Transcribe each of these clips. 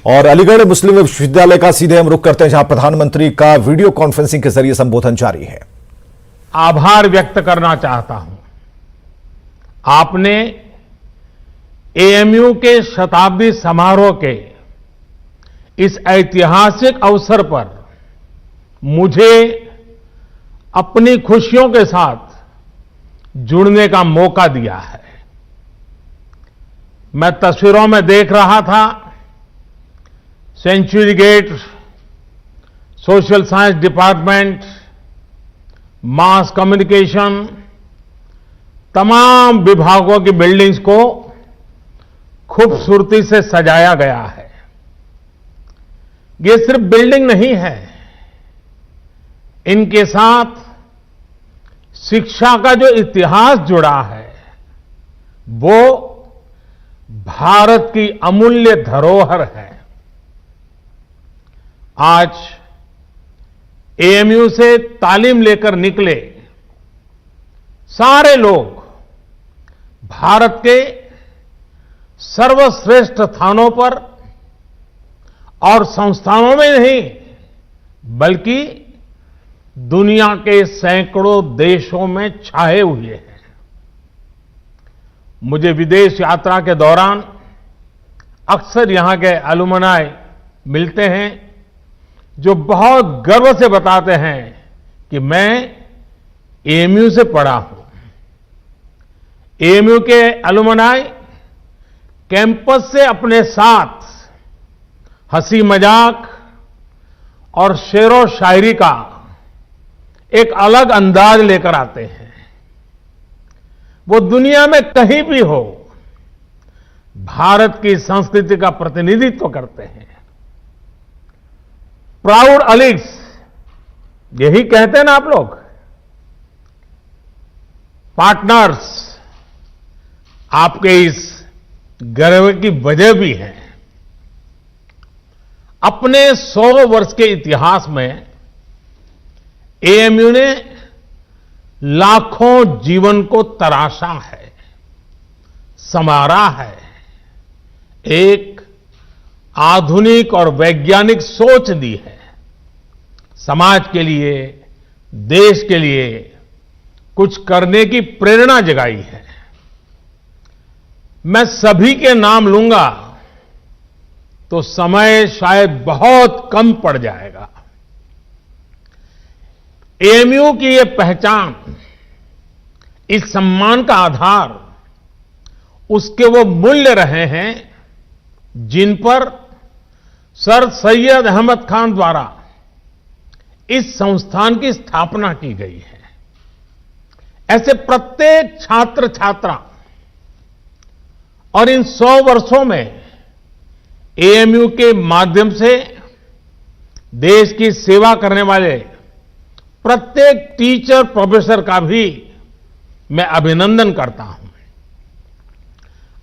और अलीगढ़ मुस्लिम विश्वविद्यालय का सीधे हम रुख करते हैं, जहां प्रधानमंत्री का वीडियो कॉन्फ्रेंसिंग के जरिए संबोधन जारी है। आभार व्यक्त करना चाहता हूं। आपने एएमयू के शताब्दी समारोह के इस ऐतिहासिक अवसर पर मुझे अपनी खुशियों के साथ जुड़ने का मौका दिया है। मैं तस्वीरों में देख रहा था, century gate, social science department, mass communication, तमाम विभागों की बिल्डिंग्स को खूबसूरती से सजाया गया है। ये सिर्फ बिल्डिंग नहीं है, इनके साथ शिक्षा का जो इतिहास जुड़ा है वो भारत की अमूल्य धरोहर है। आज एएमयू से तालीम लेकर निकले सारे लोग भारत के सर्वश्रेष्ठ स्थानों पर और संस्थानों में नहीं, बल्कि दुनिया के सैकड़ों देशों में छाए हुए हैं। मुझे विदेश यात्रा के दौरान अक्सर यहां के अलुमनाई मिलते हैं, जो बहुत गर्व से बताते हैं कि मैं एएमयू से पढ़ा हूं। एएमयू के अलुमनाई कैंपस से अपने साथ हंसी मजाक और शेरो शायरी का एक अलग अंदाज लेकर आते हैं। वो दुनिया में कहीं भी हो, भारत की संस्कृति का प्रतिनिधित्व करते हैं। प्राउड अलीग्स, यही कहते हैं ना आप लोग, पार्टनर्स। आपके इस गर्व की वजह भी है। अपने 100 वर्ष के इतिहास में एएमयू ने लाखों जीवन को तराशा है, संवारा है, एक आधुनिक और वैज्ञानिक सोच दी है। समाज के लिए, देश के लिए कुछ करने की प्रेरणा जगाई है। मैं सभी के नाम लूंगा तो समय शायद बहुत कम पड़ जाएगा। एएमयू की ये पहचान, इस सम्मान का आधार उसके वो मूल्य रहे हैं जिन पर सर सैयद अहमद खान द्वारा इस संस्थान की स्थापना की गई है। ऐसे प्रत्येक छात्र छात्रा और इन 100 वर्षों में एएमयू के माध्यम से देश की सेवा करने वाले प्रत्येक टीचर प्रोफेसर का भी मैं अभिनंदन करता हूं।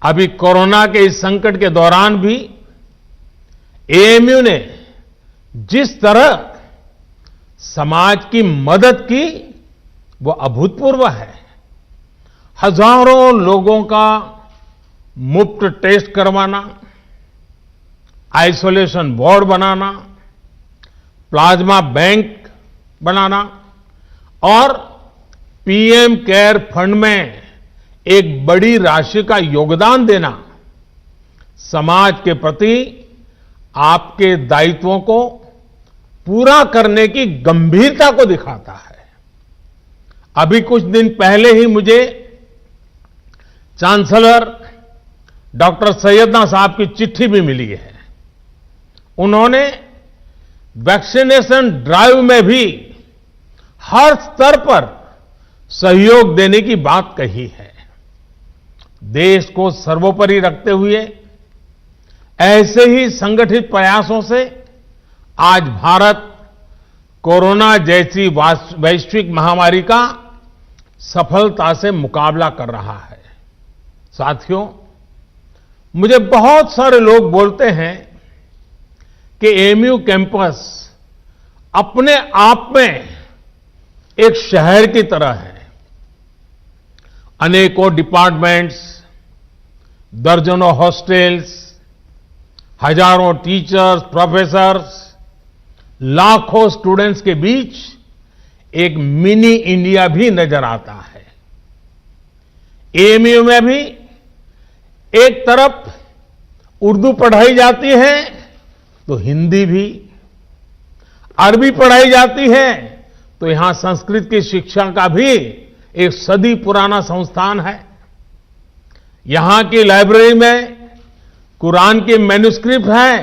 अभी कोरोना के इस संकट के दौरान भी एएमयू ने जिस तरह समाज की मदद की, वो अभूतपूर्व है। हजारों लोगों का मुफ्त टेस्ट करवाना, आइसोलेशन वार्ड बनाना, प्लाज्मा बैंक बनाना और पीएम केयर फंड में एक बड़ी राशि का योगदान देना समाज के प्रति आपके दायित्वों को पूरा करने की गंभीरता को दिखाता है। अभी कुछ दिन पहले ही मुझे चांसलर डॉक्टर सैयदना साहब की चिट्ठी भी मिली है। उन्होंने वैक्सीनेशन ड्राइव में भी हर स्तर पर सहयोग देने की बात कही है। देश को सर्वोपरि रखते हुए ऐसे ही संगठित प्रयासों से आज भारत कोरोना जैसी वैश्विक महामारी का सफलता से मुकाबला कर रहा है। साथियों, मुझे बहुत सारे लोग बोलते हैं कि एएमयू कैंपस अपने आप में एक शहर की तरह है। अनेकों डिपार्टमेंट्स, दर्जनों हॉस्टल्स, हजारों टीचर्स, प्रोफेसर्स, लाखों स्टूडेंट्स के बीच एक मिनी इंडिया भी नजर आता है। एएमयू में भी एक तरफ उर्दू पढ़ाई जाती है तो हिंदी भी, अरबी पढ़ाई जाती है तो यहां संस्कृत की शिक्षा का भी एक सदी पुराना संस्थान है। यहां की लाइब्रेरी में कुरान की मैन्युस्क्रिप्ट है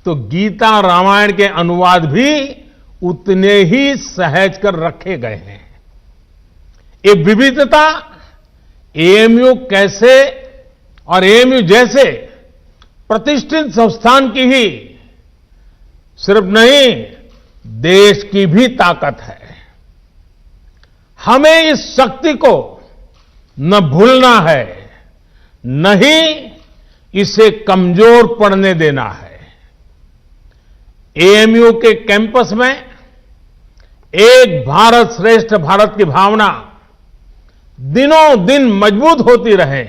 तो गीता रामायण के अनुवाद भी उतने ही सहज कर रखे गए हैं। ये विविधता एएमयू कैसे और एएमयू जैसे प्रतिष्ठित संस्थान की ही सिर्फ नहीं, देश की भी ताकत है। हमें इस शक्ति को न भूलना है, न ही इसे कमजोर पड़ने देना है। एएमयू के कैंपस में एक भारत श्रेष्ठ भारत की भावना दिनों दिन मजबूत होती रहे,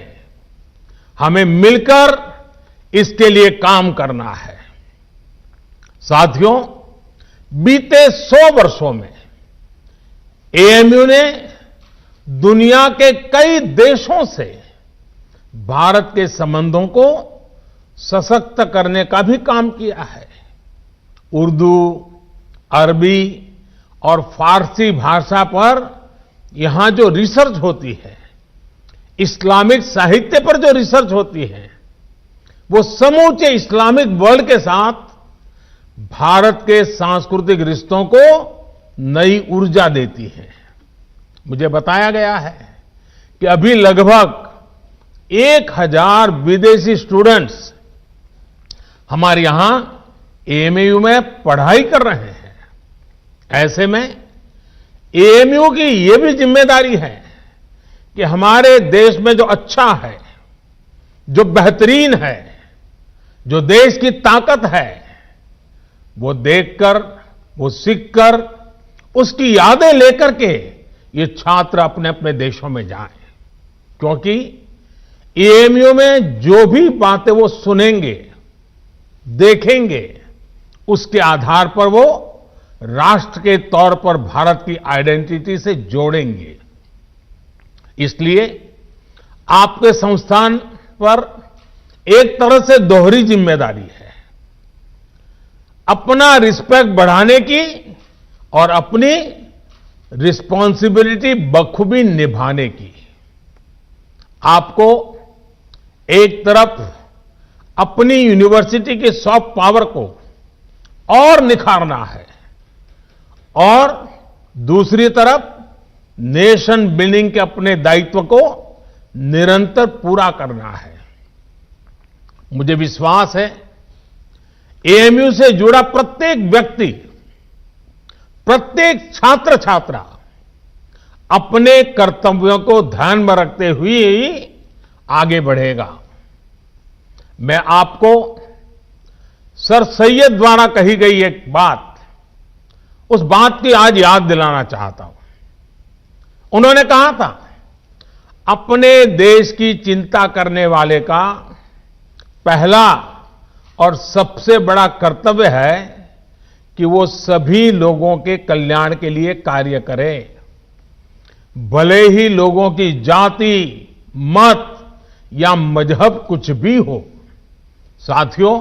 हमें मिलकर इसके लिए काम करना है। साथियों, बीते 100 वर्षों में एएमयू ने दुनिया के कई देशों से भारत के संबंधों को सशक्त करने का भी काम किया है। उर्दू, अरबी और फारसी भाषा पर यहां जो रिसर्च होती है, इस्लामिक साहित्य पर जो रिसर्च होती है, वो समूचे इस्लामिक वर्ल्ड के साथ भारत के सांस्कृतिक रिश्तों को नई ऊर्जा देती है। मुझे बताया गया है कि अभी लगभग 1000 विदेशी स्टूडेंट्स हमारे यहां एएमयू में पढ़ाई कर रहे हैं। ऐसे में एएमयू की यह भी जिम्मेदारी है कि हमारे देश में जो अच्छा है, जो बेहतरीन है, जो देश की ताकत है, वो देखकर, वो सीखकर, उसकी यादें लेकर के ये छात्र अपने अपने देशों में जाएं। क्योंकि एएमयू में जो भी बातें वो सुनेंगे, देखेंगे, उसके आधार पर वो राष्ट्र के तौर पर भारत की आइडेंटिटी से जोड़ेंगे। इसलिए आपके संस्थान पर एक तरह से दोहरी जिम्मेदारी है, अपना रिस्पेक्ट बढ़ाने की और अपनी रिस्पॉन्सिबिलिटी बखूबी निभाने की। आपको एक तरफ अपनी यूनिवर्सिटी की सॉफ्ट पावर को और निखारना है और दूसरी तरफ नेशन बिल्डिंग के अपने दायित्व को निरंतर पूरा करना है। मुझे विश्वास है एएमयू से जुड़ा प्रत्येक व्यक्ति, प्रत्येक छात्र छात्रा अपने कर्तव्यों को ध्यान में रखते हुए ही आगे बढ़ेगा। मैं आपको सर सैयद द्वारा कही गई एक बात, उस बात की आज याद दिलाना चाहता हूं। उन्होंने कहा था, अपने देश की चिंता करने वाले का पहला और सबसे बड़ा कर्तव्य है कि वो सभी लोगों के कल्याण के लिए कार्य करे, भले ही लोगों की जाति, मत या मजहब कुछ भी हो। साथियों,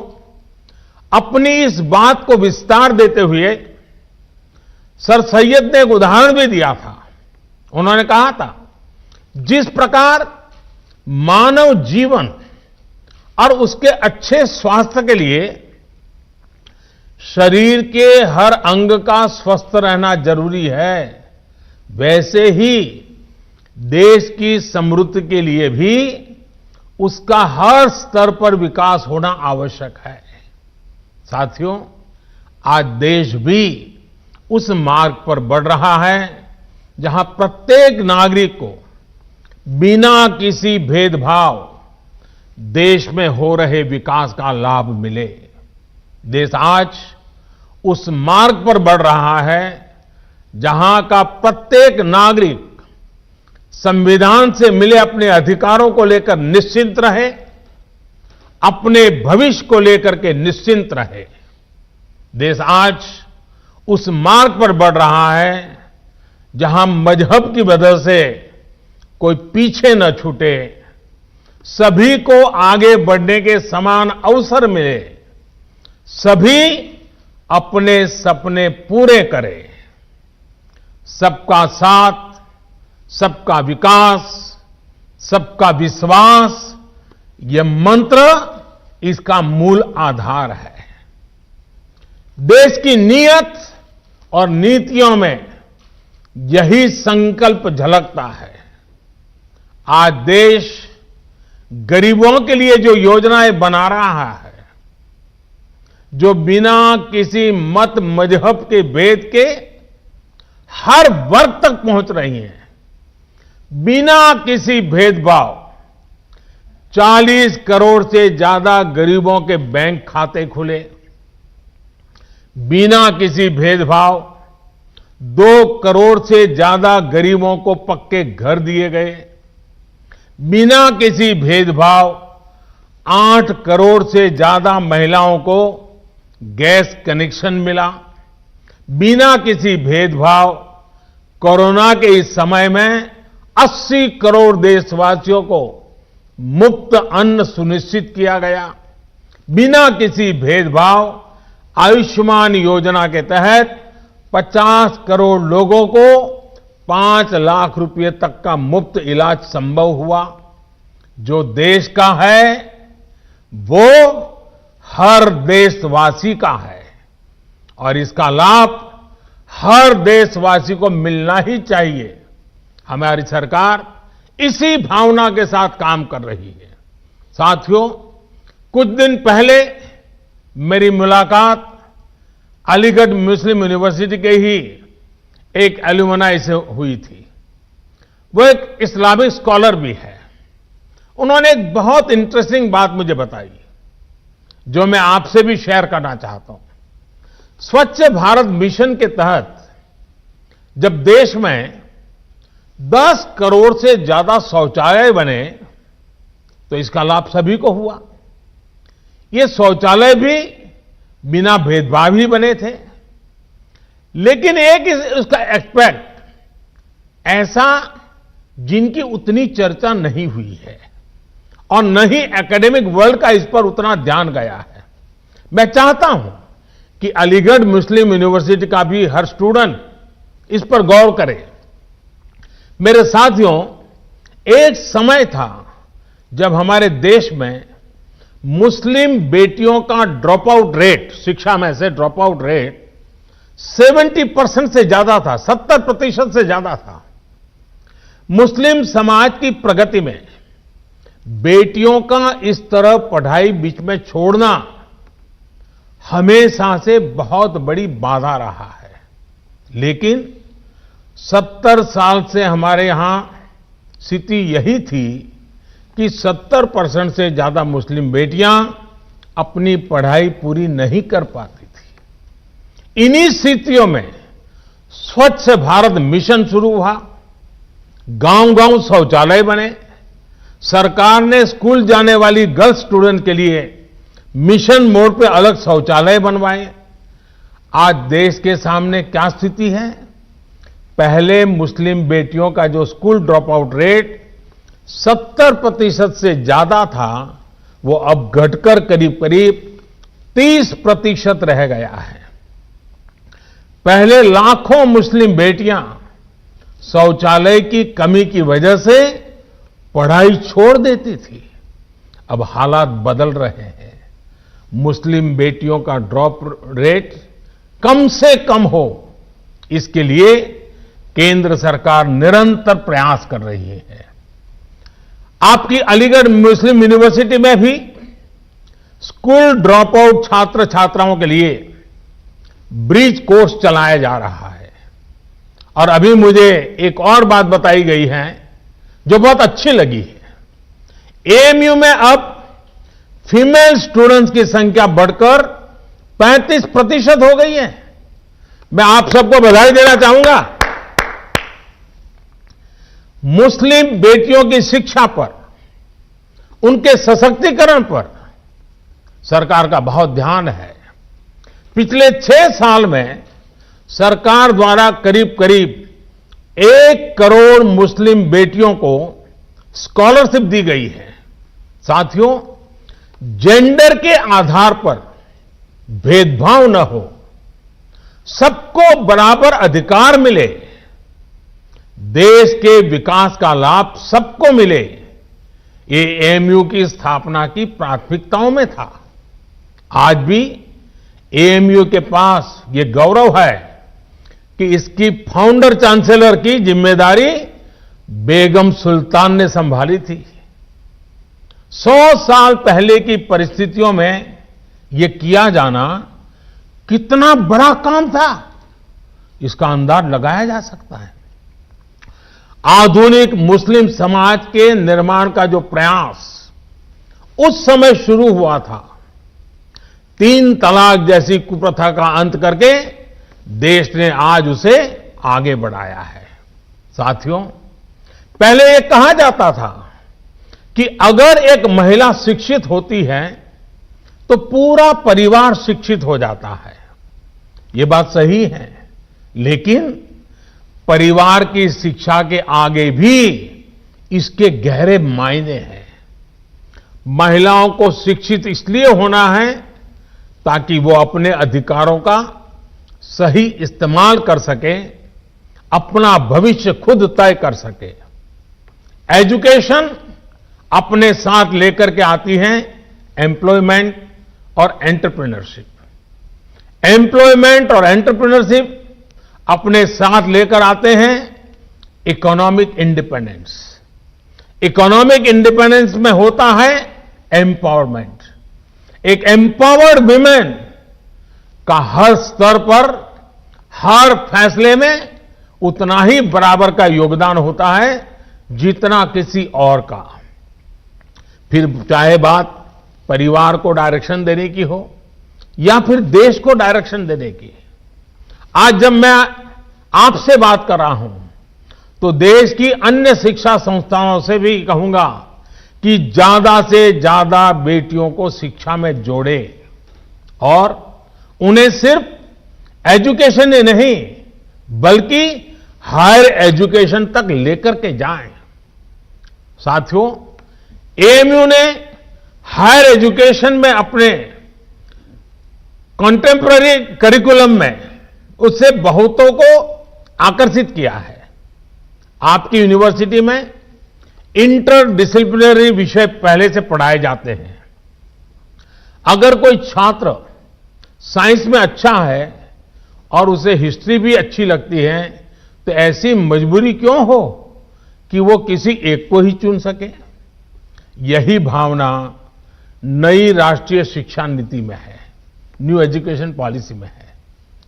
अपनी इस बात को विस्तार देते हुए सर सैयद ने एक उदाहरण भी दिया था। उन्होंने कहा था, जिस प्रकार मानव जीवन और उसके अच्छे स्वास्थ्य के लिए शरीर के हर अंग का स्वस्थ रहना जरूरी है, वैसे ही देश की समृद्धि के लिए भी उसका हर स्तर पर विकास होना आवश्यक है। साथियों, आज देश भी उस मार्ग पर बढ़ रहा है जहां प्रत्येक नागरिक को बिना किसी भेदभाव देश में हो रहे विकास का लाभ मिले। देश आज उस मार्ग पर बढ़ रहा है जहां का प्रत्येक नागरिक संविधान से मिले अपने अधिकारों को लेकर निश्चिंत रहे, अपने भविष्य को लेकर के निश्चिंत रहे। देश आज उस मार्ग पर बढ़ रहा है जहां मजहब की वजह से कोई पीछे न छूटे, सभी को आगे बढ़ने के समान अवसर मिले, सभी अपने सपने पूरे करें। सबका साथ, सबका विकास, सबका विश्वास, यह मंत्र इसका मूल आधार है। देश की नीयत और नीतियों में यही संकल्प झलकता है। आज देश गरीबों के लिए जो योजनाएं बना रहा है, जो बिना किसी मत मजहब के भेद के हर वर्ग तक पहुंच रही हैं, बिना किसी भेदभाव 40 करोड़ से ज्यादा गरीबों के बैंक खाते खुले, बिना किसी भेदभाव 2 करोड़ से ज्यादा गरीबों को पक्के घर दिए गए, बिना किसी भेदभाव 8 करोड़ से ज्यादा महिलाओं को गैस कनेक्शन मिला, बिना किसी भेदभाव कोरोना के इस समय में 80 करोड़ देशवासियों को मुफ्त अन्न सुनिश्चित किया गया, बिना किसी भेदभाव आयुष्मान योजना के तहत 50 करोड़ लोगों को 5 लाख रुपए तक का मुफ्त इलाज संभव हुआ। जो देश का है वो हर देशवासी का है और इसका लाभ हर देशवासी को मिलना ही चाहिए। हमारी सरकार इसी भावना के साथ काम कर रही है। साथियों, कुछ दिन पहले मेरी मुलाकात अलीगढ़ मुस्लिम यूनिवर्सिटी के ही एक एल्यूमनाई से हुई थी। वो एक इस्लामिक स्कॉलर भी है। उन्होंने एक बहुत इंटरेस्टिंग बात मुझे बताई जो मैं आपसे भी शेयर करना चाहता हूं। स्वच्छ भारत मिशन के तहत जब देश में 10 करोड़ से ज्यादा शौचालय बने तो इसका लाभ सभी को हुआ। ये शौचालय भी बिना भेदभाव ही बने थे, लेकिन एक उसका एस्पेक्ट ऐसा जिनकी उतनी चर्चा नहीं हुई है और न ही एकेडमिक वर्ल्ड का इस पर उतना ध्यान गया है। मैं चाहता हूं कि अलीगढ़ मुस्लिम यूनिवर्सिटी का भी हर स्टूडेंट इस पर गौर करे। मेरे साथियों, एक समय था जब हमारे देश में मुस्लिम बेटियों का ड्रॉप आउट रेट, शिक्षा में से ड्रॉप आउट रेट 70% से ज्यादा था, 70% से ज्यादा था। मुस्लिम समाज की प्रगति में बेटियों का इस तरह पढ़ाई बीच में छोड़ना हमेशा से बहुत बड़ी बाधा रहा है। लेकिन 70 साल से हमारे यहां स्थिति यही थी कि 70% से ज्यादा मुस्लिम बेटियां अपनी पढ़ाई पूरी नहीं कर पाती थी। इन्हीं स्थितियों में स्वच्छ भारत मिशन शुरू हुआ, गांव-गांव शौचालय बने, सरकार ने स्कूल जाने वाली गर्ल्स स्टूडेंट के लिए मिशन मोड पे अलग शौचालय बनवाए। आज देश के सामने क्या स्थिति है? पहले मुस्लिम बेटियों का जो स्कूल ड्रॉप आउट रेट 70% से ज्यादा था, वो अब घटकर करीब करीब 30% रह गया है। पहले लाखों मुस्लिम बेटियां शौचालय की कमी की वजह से पढ़ाई छोड़ देती थी। अब हालात बदल रहे हैं। मुस्लिम बेटियों का ड्रॉप रेट कम से कम हो, इसके लिए केंद्र सरकार निरंतर प्रयास कर रही है। आपकी अलीगढ़ मुस्लिम यूनिवर्सिटी में भी स्कूल ड्रॉप आउट छात्र छात्राओं के लिए ब्रिज कोर्स चलाया जा रहा है। और अभी मुझे एक और बात बताई गई है जो बहुत अच्छी लगी है। एएमयू में अब फीमेल स्टूडेंट्स की संख्या बढ़कर 35% हो गई है। मैं आप सबको बधाई देना चाहूंगा। मुस्लिम बेटियों की शिक्षा पर, उनके सशक्तिकरण पर सरकार का बहुत ध्यान है। पिछले 6 साल में सरकार द्वारा करीब करीब 1 करोड़ मुस्लिम बेटियों को स्कॉलरशिप दी गई है। साथियों, जेंडर के आधार पर भेदभाव न हो, सबको बराबर अधिकार मिले, देश के विकास का लाभ सबको मिले, ये एएमयू की स्थापना की प्राथमिकताओं में था। आज भी एएमयू के पास ये गौरव है कि इसकी फाउंडर चांसलर की जिम्मेदारी बेगम सुल्तान ने संभाली थी। 100 साल पहले की परिस्थितियों में ये किया जाना कितना बड़ा काम था, इसका अंदाज लगाया जा सकता है। आधुनिक मुस्लिम समाज के निर्माण का जो प्रयास उस समय शुरू हुआ था, 3 तलाक जैसी कुप्रथा का अंत करके देश ने आज उसे आगे बढ़ाया है। साथियों, पहले ये कहा जाता था कि अगर एक महिला शिक्षित होती है तो पूरा परिवार शिक्षित हो जाता है। ये बात सही है, लेकिन परिवार की शिक्षा के आगे भी इसके गहरे मायने हैं। महिलाओं को शिक्षित इसलिए होना है ताकि वो अपने अधिकारों का सही इस्तेमाल कर सके, अपना भविष्य खुद तय कर सके। एजुकेशन अपने साथ लेकर के आती है एम्प्लॉयमेंट और एंटरप्रेन्योरशिप। एम्प्लॉयमेंट और एंटरप्रेन्योरशिप अपने साथ लेकर आते हैं इकोनॉमिक इंडिपेंडेंस। इकोनॉमिक इंडिपेंडेंस में होता है एम्पावरमेंट। एक एम्पावर्ड विमेन का हर स्तर पर, हर फैसले में उतना ही बराबर का योगदान होता है जितना किसी और का। फिर चाहे बात परिवार को डायरेक्शन देने की हो या फिर देश को डायरेक्शन देने की। आज जब मैं आपसे बात कर रहा हूं तो देश की अन्य शिक्षा संस्थाओं से भी कहूंगा कि ज्यादा से ज्यादा बेटियों को शिक्षा में जोड़े और उन्हें सिर्फ एजुकेशन ही नहीं बल्कि हायर एजुकेशन तक लेकर के जाएं। साथियों, एएमयू ने हायर एजुकेशन में अपने कॉन्टेम्पररी करिकुलम में उससे बहुतों को आकर्षित किया है। आपकी यूनिवर्सिटी में इंटर डिसिप्लिनरी विषय पहले से पढ़ाए जाते हैं। अगर कोई छात्र साइंस में अच्छा है और उसे हिस्ट्री भी अच्छी लगती है तो ऐसी मजबूरी क्यों हो कि वो किसी एक को ही चुन सके। यही भावना नई राष्ट्रीय शिक्षा नीति में है, न्यू एजुकेशन पॉलिसी में है।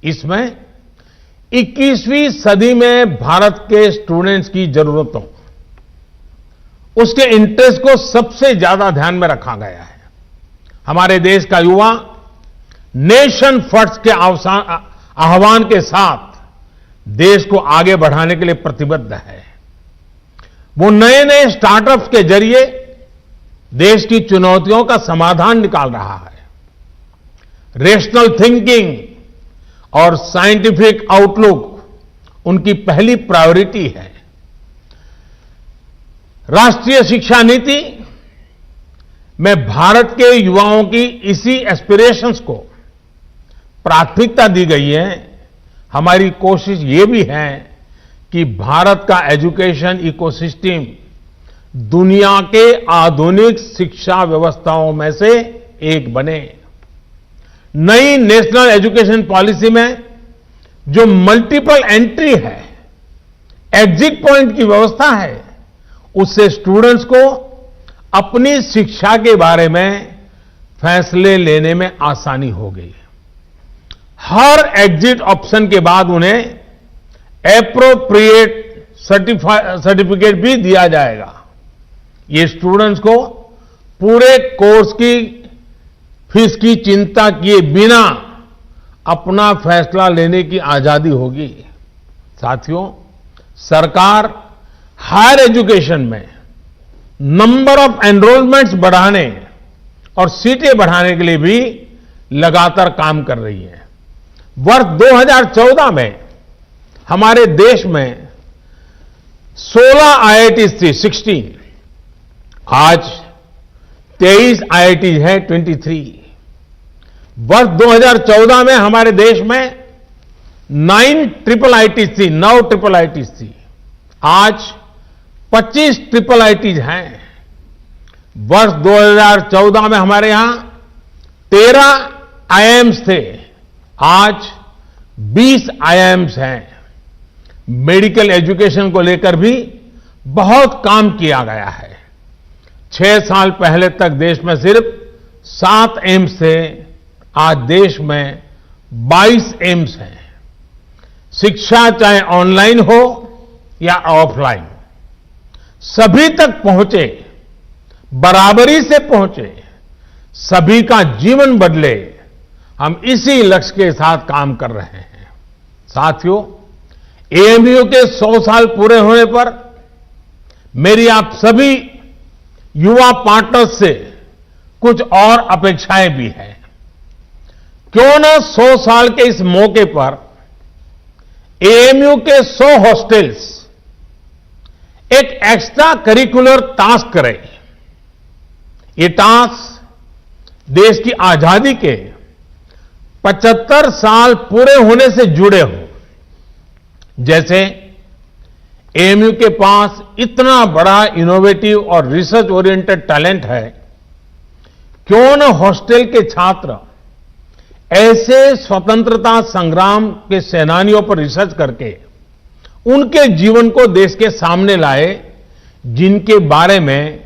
इसमें 21वीं सदी में भारत के स्टूडेंट्स की जरूरतों, उसके इंटरेस्ट को सबसे ज्यादा ध्यान में रखा गया है। हमारे देश का युवा नेशन फर्स्ट के आह्वान के साथ देश को आगे बढ़ाने के लिए प्रतिबद्ध है। वो नए नए स्टार्टअप्स के जरिए देश की चुनौतियों का समाधान निकाल रहा है। रेशनल थिंकिंग और साइंटिफिक आउटलुक उनकी पहली प्रायोरिटी है। राष्ट्रीय शिक्षा नीति में भारत के युवाओं की इसी एस्पिरेशंस को प्राथमिकता दी गई है। हमारी कोशिश ये भी है कि भारत का एजुकेशन इकोसिस्टम दुनिया के आधुनिक शिक्षा व्यवस्थाओं में से एक बने। नई नेशनल एजुकेशन पॉलिसी में जो मल्टीपल एंट्री है, एग्जिट पॉइंट की व्यवस्था है, उससे स्टूडेंट्स को अपनी शिक्षा के बारे में फैसले लेने में आसानी हो गई। हर एग्जिट ऑप्शन के बाद उन्हें एप्रोप्रिएट सर्टिफिकेट भी दिया जाएगा। ये स्टूडेंट्स को पूरे कोर्स की फीस की चिंता किए बिना अपना फैसला लेने की आजादी होगी। साथियों, सरकार हायर एजुकेशन में नंबर ऑफ एनरोलमेंट्स बढ़ाने और सीटें बढ़ाने के लिए भी लगातार काम कर रही है। वर्ष 2014 में हमारे देश में 16 आईआईटीज थी, 16। आज 23 आईआईटीज हैं, 23। वर्ष 2014 में हमारे देश में 9 ट्रिपल आईटीज थी, 9 ट्रिपल आईटीज थी। आज 25 ट्रिपल आईटीज हैं। वर्ष 2014 में हमारे यहां 13 आईआईएम्स थे, आज 20 आईआईएम्स हैं। मेडिकल एजुकेशन को लेकर भी बहुत काम किया गया है। 6 साल पहले तक देश में सिर्फ 7 एम्स थे, आज देश में 22 एम्स हैं। शिक्षा चाहे ऑनलाइन हो या ऑफलाइन, सभी तक पहुंचे, बराबरी से पहुंचे, सभी का जीवन बदले, हम इसी लक्ष्य के साथ काम कर रहे हैं। साथियों, एएमयू के 100 साल पूरे होने पर मेरी आप सभी युवा पार्टनर्स से कुछ और अपेक्षाएं भी हैं। क्यों न 100 साल के इस मौके पर एएमयू के 100 हॉस्टल्स एक एक्स्ट्रा करिकुलर टास्क करें। ये टास्क देश की आजादी के 75 साल पूरे होने से जुड़े हों। जैसे एएमयू के पास इतना बड़ा इनोवेटिव और रिसर्च ओरिएंटेड टैलेंट है, क्यों न हॉस्टल के छात्र ऐसे स्वतंत्रता संग्राम के सेनानियों पर रिसर्च करके उनके जीवन को देश के सामने लाए, जिनके बारे में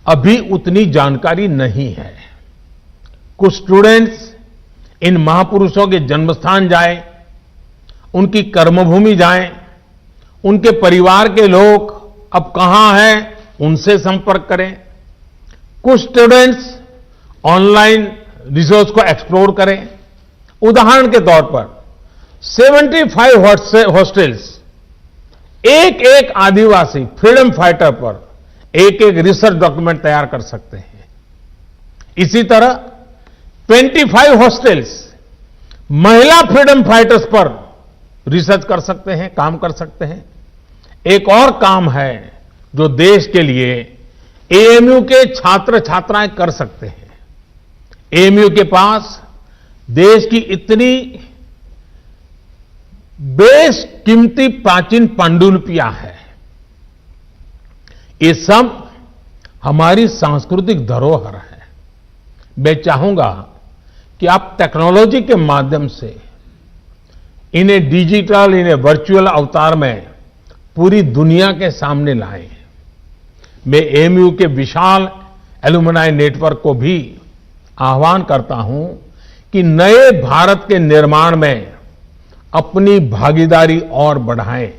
अभी उतनी जानकारी नहीं है। कुछ स्टूडेंट्स इन महापुरुषों के जन्मस्थान जाएं, उनकी कर्मभूमि जाएं, उनके परिवार के लोग अब कहां हैं, उनसे संपर्क करें। कुछ स्टूडेंट्स ऑनलाइन रिसोर्स को एक्सप्लोर करें। उदाहरण के तौर पर 75 हॉस्टल्स एक एक आदिवासी फ्रीडम फाइटर पर एक एक रिसर्च डॉक्यूमेंट तैयार कर सकते हैं। इसी तरह 25 हॉस्टल्स महिला फ्रीडम फाइटर्स पर रिसर्च कर सकते हैं, काम कर सकते हैं। एक और काम है जो देश के लिए एएमयू के छात्र छात्राएं कर सकते हैं। एएमयू के पास देश की इतनी बेशकीमती प्राचीन पांडुलिपियां हैं। ये सब हमारी सांस्कृतिक धरोहर है। मैं चाहूंगा कि आप टेक्नोलॉजी के माध्यम से इन्हें डिजिटल, इन्हें वर्चुअल अवतार में पूरी दुनिया के सामने लाएं। मैं एएमयू के विशाल एलुमनाई नेटवर्क को भी आह्वान करता हूं कि नए भारत के निर्माण में अपनी भागीदारी और बढ़ाएं।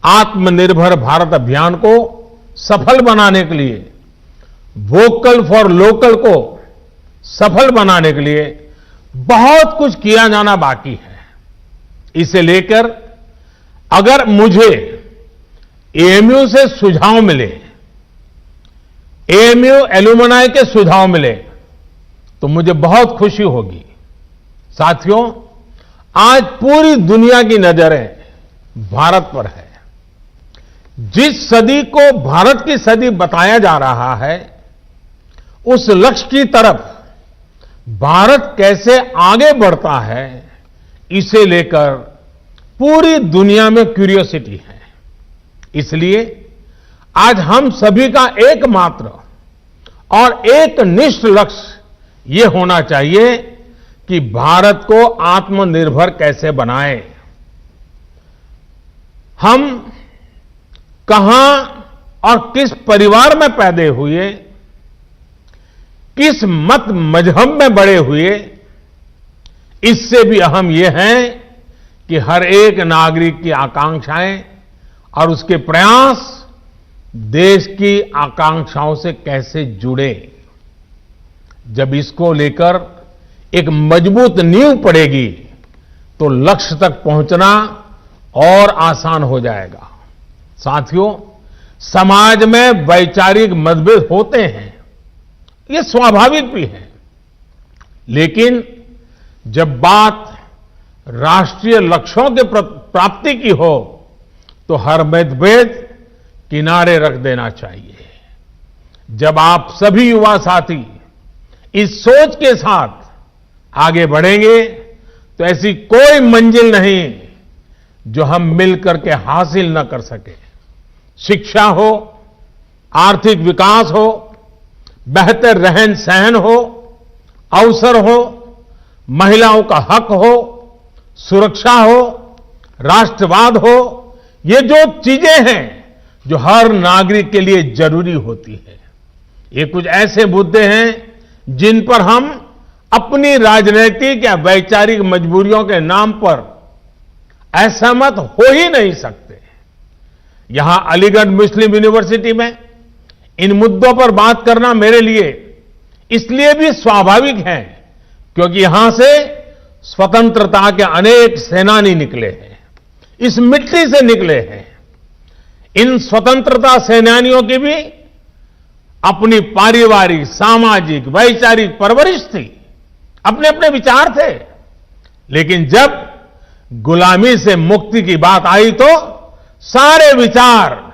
आत्मनिर्भर भारत अभियान को सफल बनाने के लिए, वोकल फॉर लोकल को सफल बनाने के लिए बहुत कुछ किया जाना बाकी है। इसे लेकर अगर मुझे एएमयू से सुझाव मिले, एएमयू एलुमनाई के सुझाव मिले, तो मुझे बहुत खुशी होगी। साथियों, आज पूरी दुनिया की नजरें भारत पर है। जिस सदी को भारत की सदी बताया जा रहा है, उस लक्ष्य की तरफ भारत कैसे आगे बढ़ता है, इसे लेकर पूरी दुनिया में क्यूरियोसिटी है। इसलिए आज हम सभी का एकमात्र और एक निष्ठ लक्ष्य ये होना चाहिए कि भारत को आत्मनिर्भर कैसे बनाएं। हम कहां और किस परिवार में पैदा हुए, किस मत मजहब में बड़े हुए, इससे भी अहम यह है कि हर एक नागरिक की आकांक्षाएं और उसके प्रयास देश की आकांक्षाओं से कैसे जुड़े। जब इसको लेकर एक मजबूत नींव पड़ेगी तो लक्ष्य तक पहुंचना और आसान हो जाएगा। साथियों, समाज में वैचारिक मतभेद होते हैं, ये स्वाभाविक भी है। लेकिन जब बात राष्ट्रीय लक्ष्यों के प्राप्ति की हो तो हर मतभेद किनारे रख देना चाहिए। जब आप सभी युवा साथी इस सोच के साथ आगे बढ़ेंगे तो ऐसी कोई मंजिल नहीं जो हम मिलकर के हासिल न कर सके। शिक्षा हो, आर्थिक विकास हो, बेहतर रहन सहन हो, अवसर हो, महिलाओं का हक हो, सुरक्षा हो, राष्ट्रवाद हो, ये जो चीजें हैं जो हर नागरिक के लिए जरूरी होती है, ये कुछ ऐसे मुद्दे हैं जिन पर हम अपनी राजनीतिक या वैचारिक मजबूरियों के नाम पर असहमत हो ही नहीं सकते। यहां अलीगढ़ मुस्लिम यूनिवर्सिटी में इन मुद्दों पर बात करना मेरे लिए इसलिए भी स्वाभाविक है क्योंकि यहां से स्वतंत्रता के अनेक सेनानी निकले हैं, इस मिट्टी से निकले हैं। इन स्वतंत्रता सेनानियों की भी अपनी पारिवारिक, सामाजिक, वैचारिक परवरिश थी, अपने अपने विचार थे। लेकिन जब गुलामी से मुक्ति की बात आई तो सारे विचार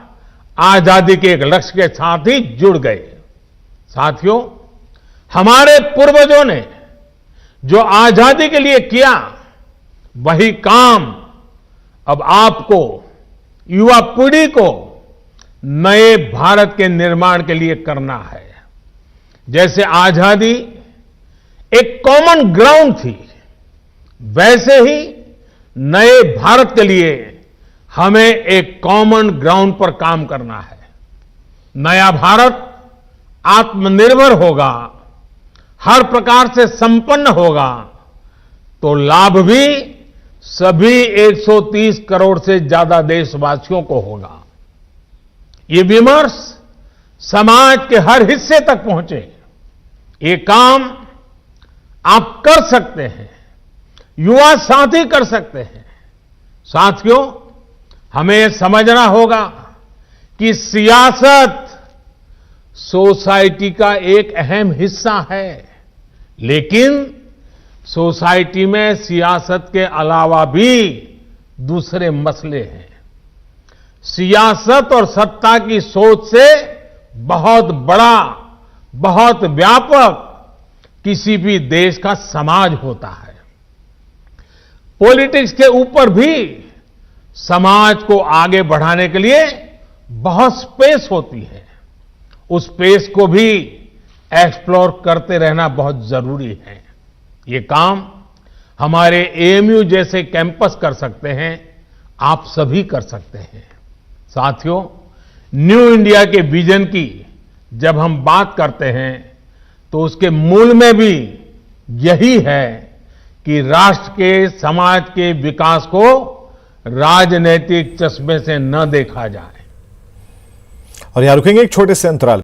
आजादी के एक लक्ष्य के साथ ही जुड़ गए। साथियों, हमारे पूर्वजों ने जो आजादी के लिए किया वही काम अब आपको, युवा पीढ़ी को नए भारत के निर्माण के लिए करना है। जैसे आजादी एक कॉमन ग्राउंड थी, वैसे ही नए भारत के लिए हमें एक कॉमन ग्राउंड पर काम करना है। नया भारत आत्मनिर्भर होगा, हर प्रकार से संपन्न होगा तो लाभ भी सभी 130 करोड़ से ज्यादा देशवासियों को होगा। ये विमर्श समाज के हर हिस्से तक पहुंचे, ये काम आप कर सकते हैं, युवा साथी कर सकते हैं। साथियों, हमें समझना होगा कि सियासत सोसाइटी का एक अहम हिस्सा है, लेकिन सोसाइटी में सियासत के अलावा भी दूसरे मसले हैं। सियासत और सत्ता की सोच से बहुत बड़ा, बहुत व्यापक किसी भी देश का समाज होता है। पॉलिटिक्स के ऊपर भी समाज को आगे बढ़ाने के लिए बहुत स्पेस होती है। उस स्पेस को भी एक्सप्लोर करते रहना बहुत जरूरी है। ये काम हमारे एएमयू जैसे कैंपस कर सकते हैं, आप सभी कर सकते हैं। साथियों, न्यू इंडिया के विजन की जब हम बात करते हैं तो उसके मूल में भी यही है कि राष्ट्र के, समाज के विकास को राजनीतिक चश्मे से न देखा जाए। और यहां रुकेंगे एक छोटे से अंतराल।